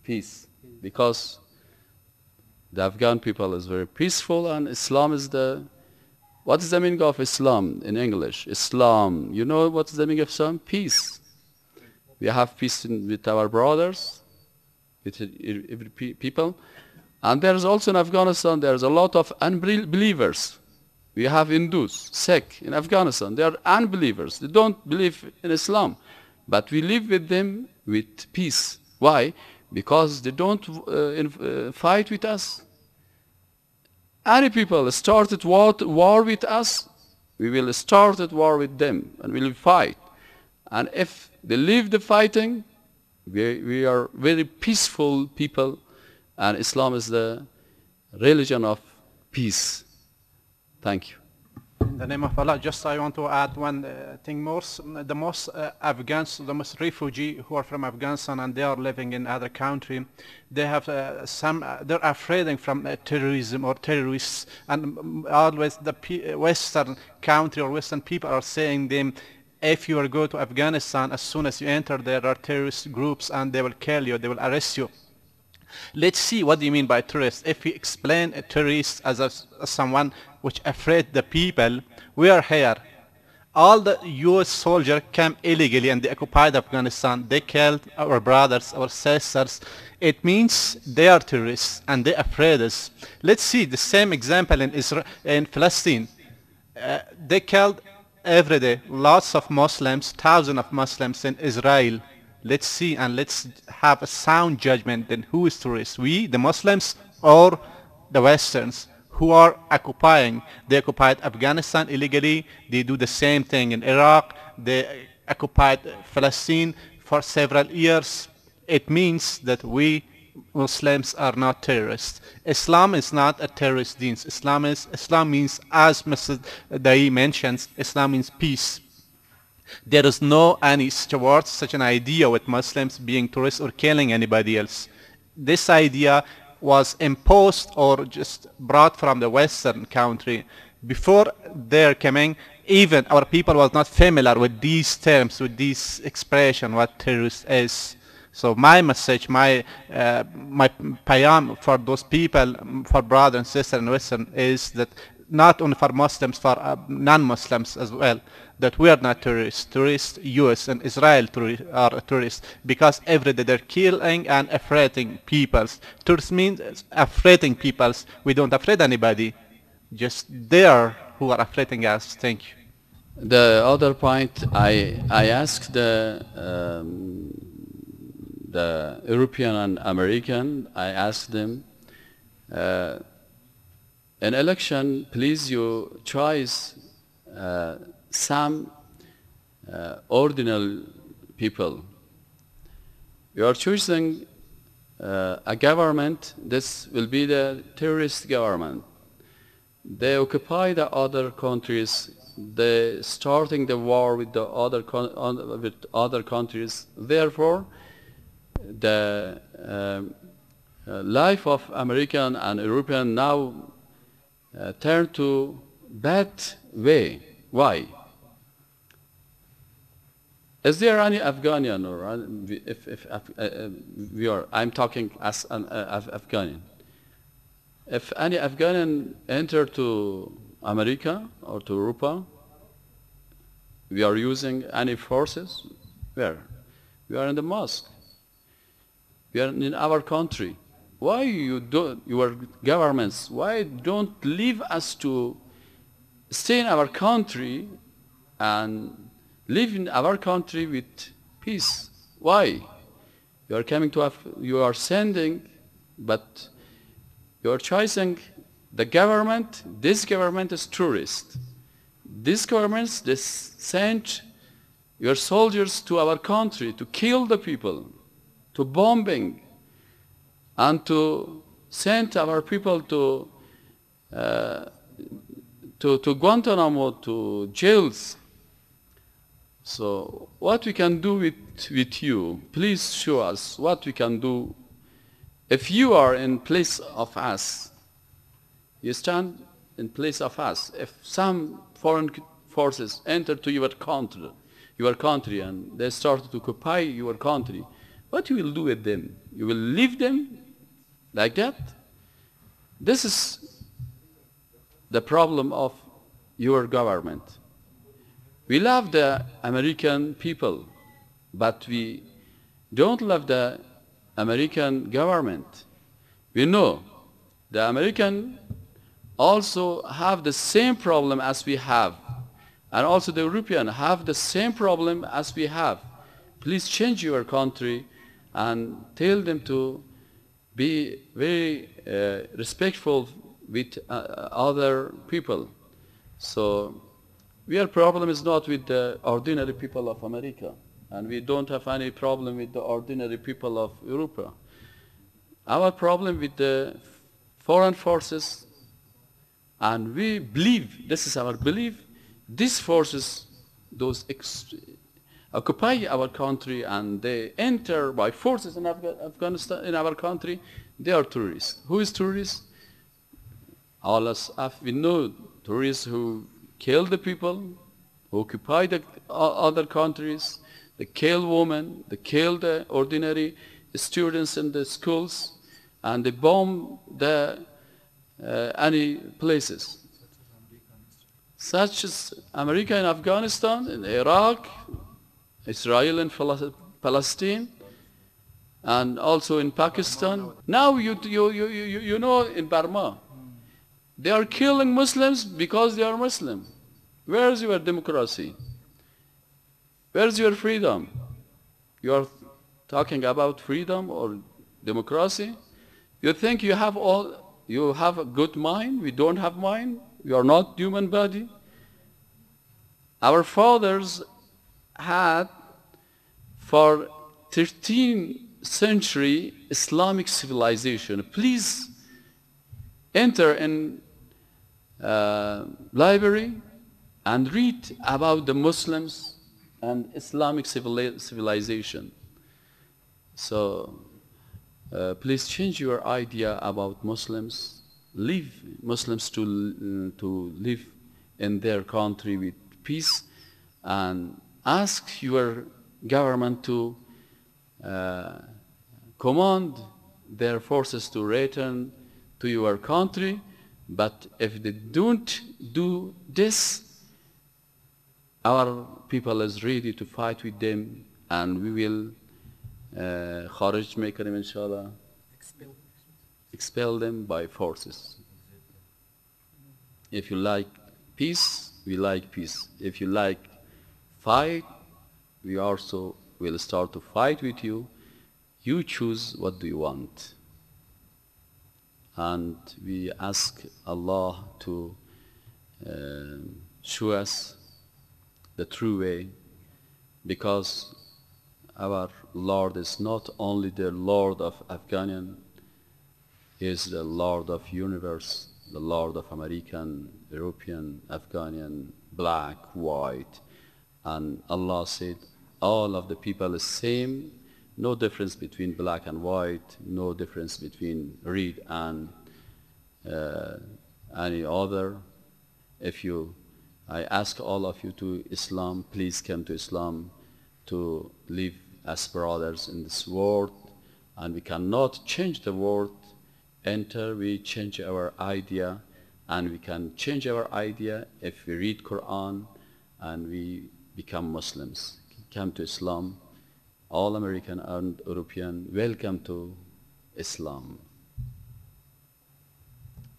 Speaker 4: peace, because the Afghan people is very peaceful, and Islam is what is the meaning of Islam in English? Islam, you know what is the meaning of Islam? Peace. We have peace with our brothers, with every people. And there is also in Afghanistan, there is a lot of unbelievers. We have Hindus, Sikh in Afghanistan. They are unbelievers. They don't believe in Islam. But we live with them with peace. Why? Because they don't fight with us. Any people started war with us, we will start a war with them, and we will fight. And if they leave the fighting, we are very peaceful people, and Islam is the religion of peace. Thank you.
Speaker 9: In the name of Allah, just I want to add one thing more. The most Afghans, the most refugees who are from Afghanistan and they are living in other country, they have they're afraid from terrorism or terrorists, and always the Western country or Western people are saying them, if you are go to Afghanistan, as soon as you enter there are terrorist groups and they will kill you, they will arrest you. Let's see what do you mean by terrorist. If we explain a terrorist as someone which afraid the people, we are here. All the US soldiers came illegally and they occupied Afghanistan. They killed our brothers, our sisters. It means they are terrorists and they afraid us. Let's see the same example in Palestine. They killed every day lots of Muslims, thousands of Muslims in Israel. Let's see and let's have a sound judgment then who is terrorist, we, the Muslims, or the Westerns who are occupying. They occupied Afghanistan illegally. They do the same thing in Iraq. They occupied Palestine for several years. It means that we Muslims are not terrorists. Islam is not a terrorist deen. Islam means, as Mr. Dai mentions, Islam means peace. There is no any towards such an idea with Muslims being terrorists or killing anybody else. This idea was imposed or just brought from the Western country. Before their coming, even our people was not familiar with these terms, with this expression, what terrorist is. So my message, my payam for those people, for brothers and sisters in Western, is that not only for Muslims, for non-Muslims as well, that we are not terrorists. Terrorists, US and Israel are terrorists, because every day they're killing and afraiding peoples. Terrorists means afraiding peoples. We don't afraid anybody. Just they are who are afraiding us. Thank you.
Speaker 4: The other point, I asked the European and American, I asked them, in election, please you choose some ordinary people. You are choosing a government, this will be the terrorist government. They occupy the other countries, they starting the war with the other countries. Therefore, the life of American and European now turn to bad way. Why? Is there any Afghanian, or if I'm talking as an Afghanian. If any Afghanian enter to America or to Europa, we are using any forces? Where? We are in the mosque. We are in our country. Why your governments, why don't leave us to stay in our country and live in our country with peace? Why? You are coming to you are sending, but you are choosing the government. This government is tourist. This government sent your soldiers to our country to kill the people, to bombing, and to send our people to Guantanamo, to jails. So what we can do with you? Please show us what we can do. If you are in place of us, you stand in place of us. If some foreign forces enter to your country and they start to occupy your country, what you will do with them? You will leave them like that? This is the problem of your government. We love the American people, but we don't love the American government. We know the American also have the same problem as we have, and also the European have the same problem as we have. Please change your country and tell them to be very respectful with other people. So our problem is not with the ordinary people of America, and we don't have any problem with the ordinary people of Europe. Our problem with the foreign forces, and we believe, this is our belief, these forces, those occupy our country and they enter by forces in Afghanistan, in our country, they are terrorists. Who is terrorists? All us, we know terrorists who kill the people, who occupy the other countries, they kill women, they kill the ordinary students in the schools, and they bomb the any places. Such as America in Afghanistan, in Iraq, Israel and Palestine, and also in Pakistan. Now you know in Burma, they are killing Muslims because they are Muslim. Where is your democracy? Where is your freedom? You are talking about freedom or democracy? You think you have a good mind? We don't have mind. We are not human body. Our fathers had for 13th century Islamic civilization. Please enter in library and read about the Muslims and Islamic civilization. So please change your idea about Muslims. Leave Muslims to live in their country with peace, and ask your government to command their forces to return to your country. But if they don't do this, our people is ready to fight with them, and we will kharij meikarim inshallah, expel them by forces. If you like peace, we like peace. If you like fight, we also will start to fight with you. You choose what do you want. And we ask Allah to show us the true way, because our Lord is not only the Lord of Afghanistan, He is the Lord of universe, the Lord of American, European, Afghanian, black, white. And Allah said, all of the people is same, no difference between black and white, no difference between red any other. I ask all of you to Islam, please come to Islam to live as brothers in this world. And we cannot change the world until we change our idea, and we can change our idea if we read Quran and we become Muslims. Come to Islam. All American and European, welcome to Islam.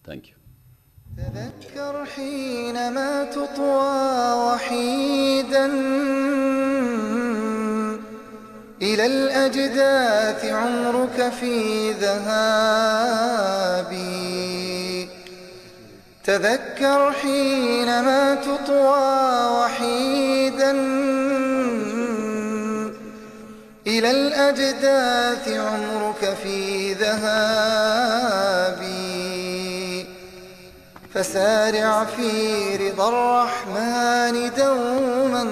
Speaker 4: Thank you.
Speaker 3: تذكر حينما تطوى وحيدا إلى الأجداث عمرك في ذهابي. تذكر حينما تطوى وحيدا إلى الأجداث عمرك في ذهابي. فسارع في رضا الرحمن دوما،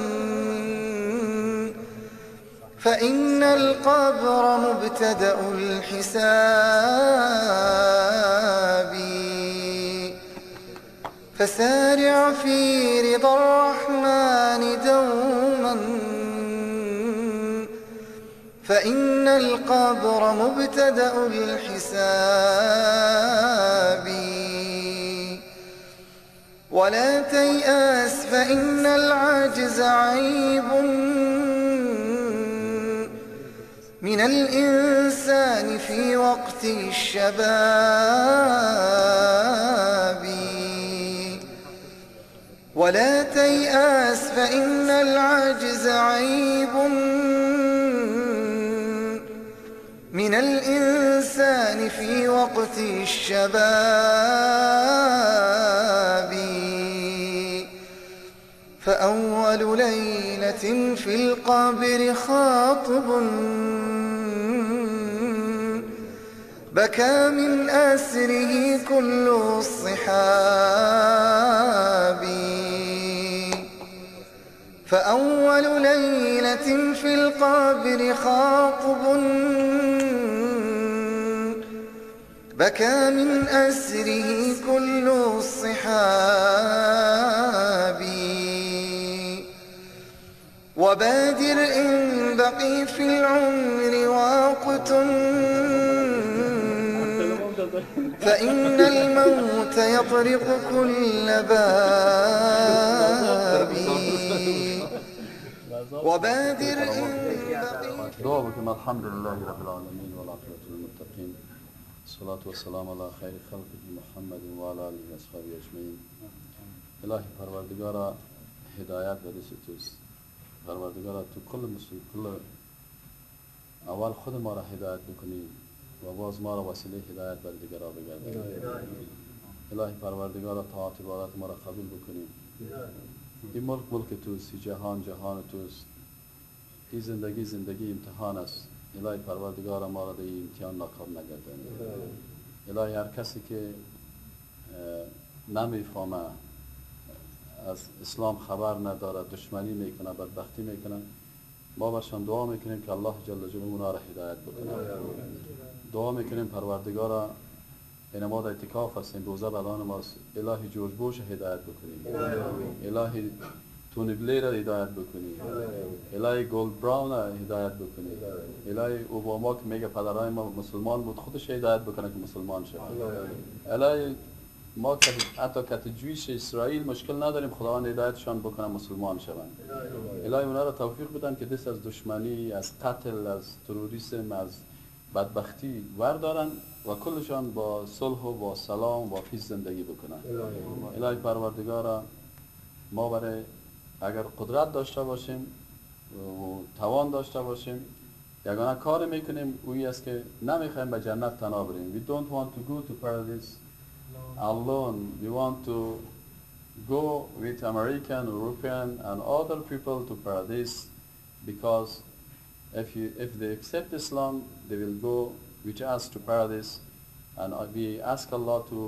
Speaker 3: فإن القبر مبتدأ الحساب. فسارع في رضا الرحمن دوما، فإن القبر مبتدأ الحساب. ولا تيأس فإن العجز عيب من الإنسان في وقت الشباب. ولا تيأس فإن العجز عيب من الإنسان في وقت الشباب. فأول ليلة في القبر خاطب بكى من أسره كل الصحاب. فأول ليلة في القبر خاطب بكى من أسره كل الصحاب. وبادر إن بقي في العمر وقت، فإن الموت يطرق كل باب. وبادر إن بقي.
Speaker 4: دعا بكم الحمد لله رب العالمين والعاقبة للمتقين. الصلاة والسلام على خير خلقه محمد وعلى آله وأصحابه أجمعين. الهی پروردگارا هدایت به دست توست. پروردگارا تو کل اول خود ما را هدایت بکنی و باز ما را وسیله هدایت بر دیگران بگردانی. الهی پروردگارا طاعت عبادت ما را قبول بکنی. این ملک توست، این جهان توست. این زندگی امتحان است. الهی پروردگارا ما را در این امتحان ناکام نگردانی. الهی هر کسی که نمیفهمه، از اسلام خبر نداره، دشمنی میکنه، بدبختی میکنه، ما برشان دعا میکنیم که الله جل جلاله اونا را هدایت بکنه. دعا میکنیم پروردگارا این ما در اعتکاف هستیم، روزه بدان ماست، الهی جورج بوش هدایت بکنیم، الهی تونی بلیر را هدایت بکنی، الهی گولد براون را هدایت بکنی، الهی اوباما که میگه پدرای ما مسلمان بود خودش هدایت بکنه که مسلمان شد. الهی ما که حتی کتجویش اسرائیل مشکل نداریم، خداوند هدایتشان بکنه مسلمان شوند. الهی اونا را توفیق بدن که دست از دشمنی، از قتل، از تروریسم، از بدبختی وردارن و کلشان با صلح و با سلام و با پیش زندگی بکنن. الهی پروردگارا ما برای اگر قدرت داشته باشیم و توان داشته باشیم، یگانه کار میکنیم اویی است که نمیخوایم به جنت تنها بریم. We don't want to go to paradise alone. We want to go with American, European and other people to paradise, because if they accept Islam, they will go with us to paradise. And we ask Allah to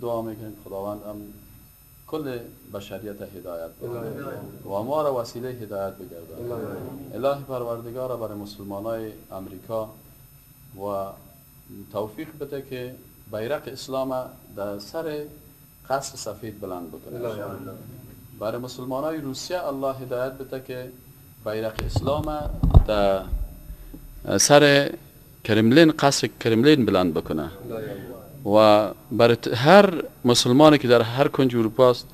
Speaker 4: دعا میکنیم خداوند کل بشریت هدایت بکنه و ما را وسیله هدایت بگردانه. الهی پروردگار برای مسلمانای امریکا و توفیق بده که بیرق اسلام در سر قصر سفید بلند بکنه. برای مسلمان های روسیه الله هدایت بده که بیرق اسلام در سر کرملین، قصر کرملین بلند بکنه و برای هر مسلمانی که در هر کنج اروپا است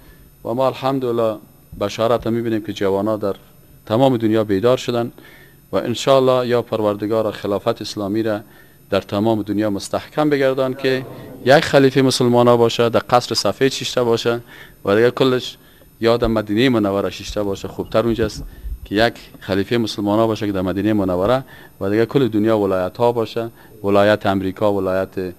Speaker 4: و ما الحمدلله بشارت میبینیم که جوانا در تمام دنیا بیدار شدن و انشاءالله یا پروردگار خلافت اسلامی را در تمام دنیا مستحکم بگردان که یک خلیفه مسلمان ها باشه، در قصر سفید شیشته باشه و دیگه کلش یا در مدینه منوره شیشته باشه. خوبتر اونجاست که یک خلیفه مسلمان ها باشه که در مدینه منوره و دیگه کل دنیا ولایت ها باشه، ولایت امریکا، ولایت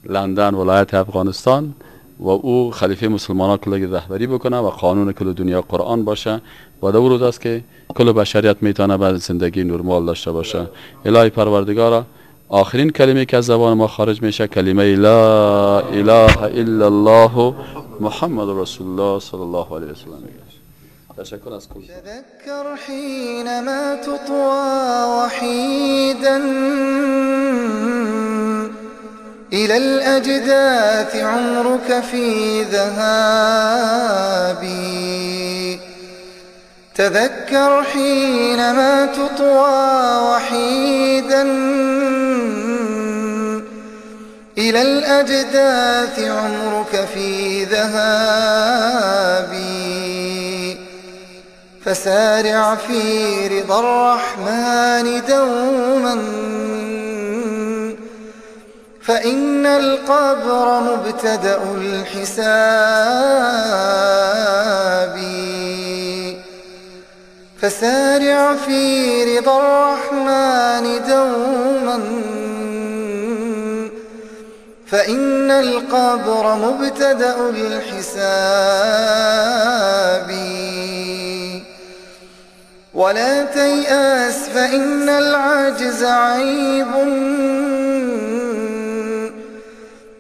Speaker 4: لندن، ولایت افغانستان و او خلیفه مسلمان ها کل رهبری بکنه و قانون کل دنیا قرآن باشه و در روز است که کل بشریت میتونه بعد زندگی نرمال داشته باشه. الهی پروردگارا آخرین کلمه که از زبان ما خارج میشه کلمه لا اله الا الله محمد رسول الله صلی الله علیه و سلم. تشکر از کل.
Speaker 3: تذكر حينما تطوى وحيدا إلى الأجداث عمرك في ذهابي. تذكر حينما تطوى وحيدا إلى الأجداث عمرك في ذهابي. فسارع في رضا الرحمن دوما فإن القبر مبتدأ الحساب. فسارع في رضا الرحمن دوما فإن القبر مبتدأ الحساب. ولا تيأس فإن العجز عيب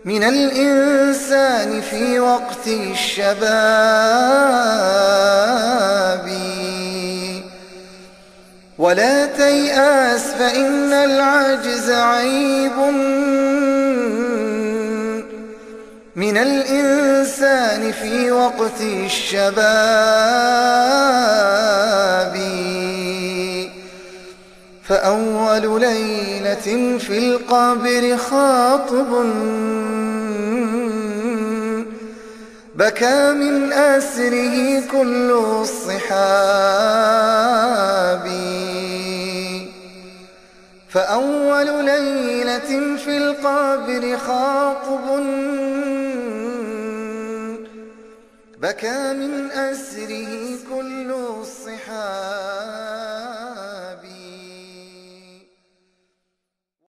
Speaker 3: من الإنسان في وقت الشباب. ولا تيأس فإن العجز عيب من الإنسان في وقت الشباب. فأول ليلة في القبر خاطب بكى من أسره كل الصحاب. فأول ليلة في القبر خاطب بكى من أسره كل الصحاب.